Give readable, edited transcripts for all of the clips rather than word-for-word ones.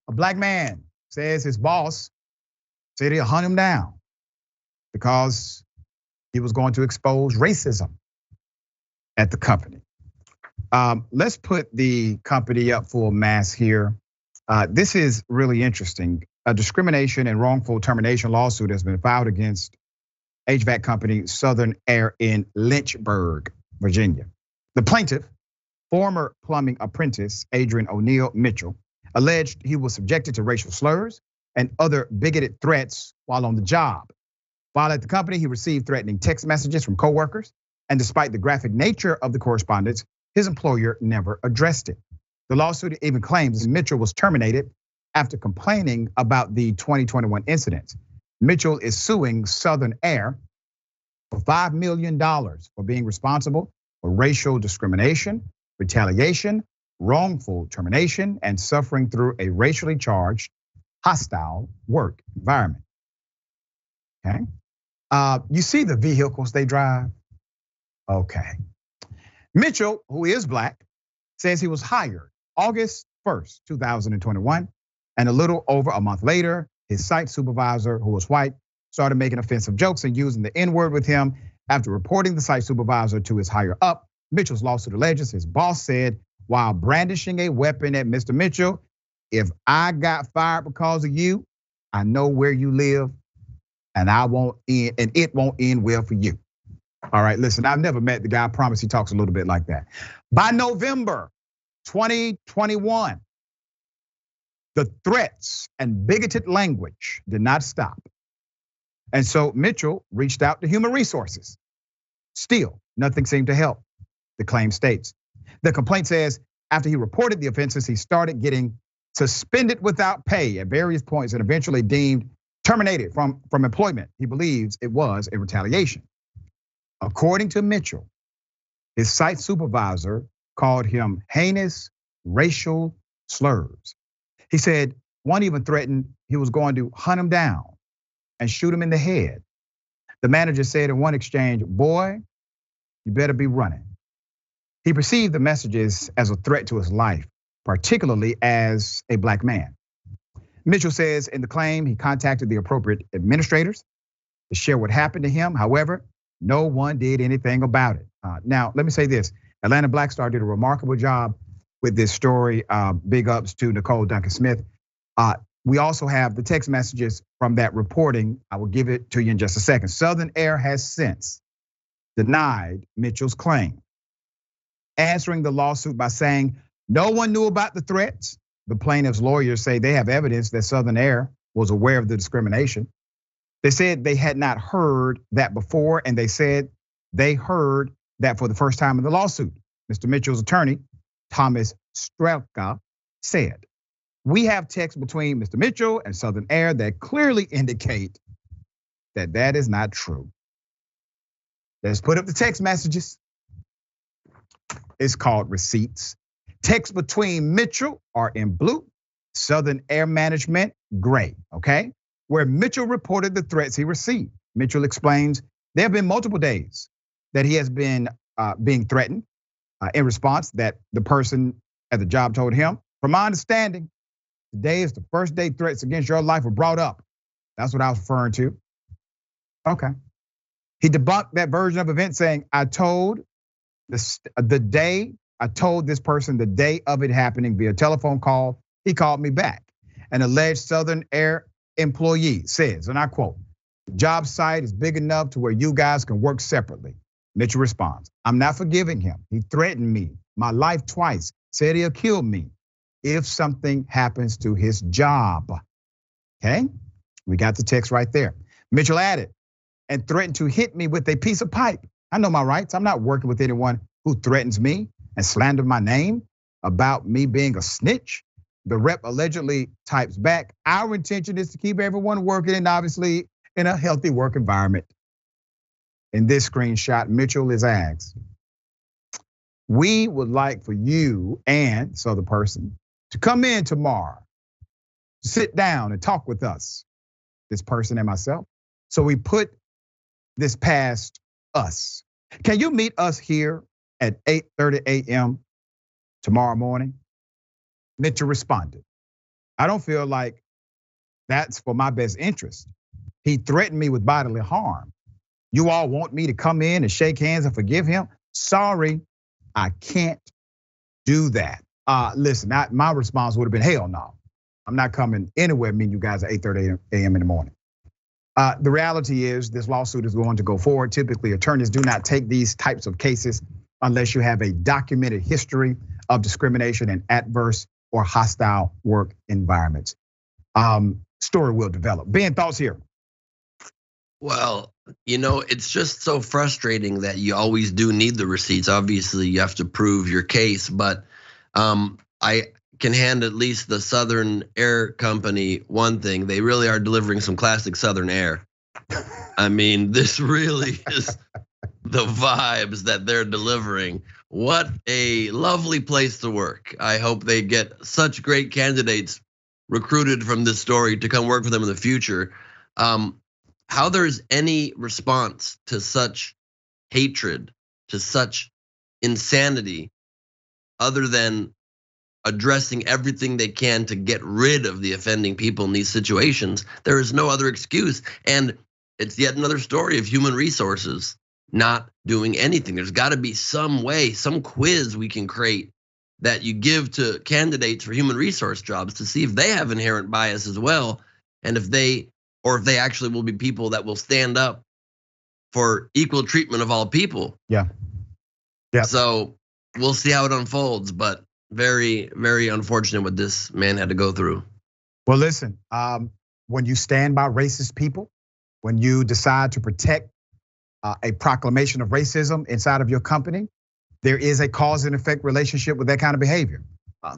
A black man says his boss said he'll hunt him down because he was going to expose racism at the company. Let's put the company up full mass here. This is really interesting. A discrimination and wrongful termination lawsuit has been filed against HVAC company Southern Air in Lynchburg, Virginia. The plaintiff, former plumbing apprentice Adrian O'Neil Mitchell, alleged he was subjected to racial slurs and other bigoted threats while on the job. While at the company, he received threatening text messages from coworkers, and despite the graphic nature of the correspondence, his employer never addressed it. The lawsuit even claims Mitchell was terminated after complaining about the 2021 incidents. Mitchell is suing Southern Air for $5 million for being responsible for racial discrimination, retaliation, wrongful termination, and suffering through a racially charged, hostile work environment. Okay. You see the vehicles they drive? Okay. Mitchell, who is black, says he was hired August 1st, 2021, and a little over a month later, his site supervisor, who was white, started making offensive jokes and using the N-word with him. After reporting the site supervisor to his higher up, Mitchell's lawsuit alleges his boss said, while brandishing a weapon at Mr. Mitchell, if I got fired because of you, I know where you live, and it won't end well for you. All right, listen, I've never met the guy. I promise he talks a little bit like that. By November 2021, the threats and bigoted language did not stop. And so Mitchell reached out to human resources. Still, nothing seemed to help, the claim states. The complaint says after he reported the offenses, he started getting suspended without pay at various points and eventually deemed terminated from employment. He believes it was a retaliation. According to Mitchell, his site supervisor called him heinous racial slurs. He said one even threatened he was going to hunt him down and shoot him in the head. The manager said in one exchange, "Boy, you better be running." He perceived the messages as a threat to his life, particularly as a black man. Mitchell says in the claim he contacted the appropriate administrators to share what happened to him. However, no one did anything about it. Now, let me say this. Atlanta Black Star did a remarkable job with this story. Big ups to Nicole Duncan Smith. We also have the text messages from that reporting. I will give it to you in just a second. Southern Air has since denied Mitchell's claim, answering the lawsuit by saying no one knew about the threats. The plaintiff's lawyers say they have evidence that Southern Air was aware of the discrimination. They said they had not heard that before, and they said they heard that for the first time in the lawsuit. Mr. Mitchell's attorney, Thomas Strelka, said, "We have texts between Mr. Mitchell and Southern Air that clearly indicate that that is not true." Let's put up the text messages. It's called receipts. Texts between Mitchell are in blue, Southern Air Management gray, okay? Where Mitchell reported the threats he received. Mitchell explains there have been multiple days that he has been being threatened in response that the person at the job told him. From my understanding, today is the first day threats against your life were brought up. That's what I was referring to. Okay. He debunked that version of events saying, I told this person the day of it happening via telephone call. He called me back. An alleged Southern Air employee says, and I quote, "The job site is big enough to where you guys can work separately." Mitchell responds, "I'm not forgiving him. He threatened me, my life twice, said he'll kill me if something happens to his job." Okay, we got the text right there. Mitchell added, "and threatened to hit me with a piece of pipe. I know my rights. I'm not working with anyone who threatens me and slander my name about me being a snitch." The rep allegedly types back, "Our intention is to keep everyone working and obviously in a healthy work environment." In this screenshot, Mitchell is asked, "We would like for you and so the person to come in tomorrow, sit down and talk with us," this person and myself. So we put this past us. "Can you meet us here at 8:30 a.m. tomorrow morning?" Mitchell responded, I don't feel like that's for my best interest. He threatened me with bodily harm. You all want me to come in and shake hands and forgive him? Sorry, I can't do that. Listen, my response would have been, hell no. I'm not coming anywhere meeting you guys at 8:30 a.m. in the morning. The reality is this lawsuit is going to go forward. Typically, attorneys do not take these types of cases unless you have a documented history of discrimination in adverse or hostile work environments. Story will develop. Ben, thoughts here? Well, it's just so frustrating that you always do need the receipts. Obviously, you have to prove your case, but I can hand at least the Southern Air Company one thing. They really are delivering some classic Southern air. I mean, this really is the vibes that they're delivering. What a lovely place to work. I hope they get such great candidates recruited from this story to come work for them in the future. How there's any response to such hatred, to such insanity, other than addressing everything they can to get rid of the offending people in these situations. There is no other excuse. And it's yet another story of human resources not doing anything. There's gotta be some way, some quiz we can create that you give to candidates for human resource jobs to see if they have inherent bias as well. And if they actually will be people that will stand up for equal treatment of all people. Yeah. So we'll see how it unfolds, but very, very unfortunate what this man had to go through. Well, listen, when you stand by racist people, when you decide to protect a proclamation of racism inside of your company, there is a cause and effect relationship with that kind of behavior.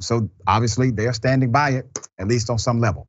So obviously they're standing by it, at least on some level.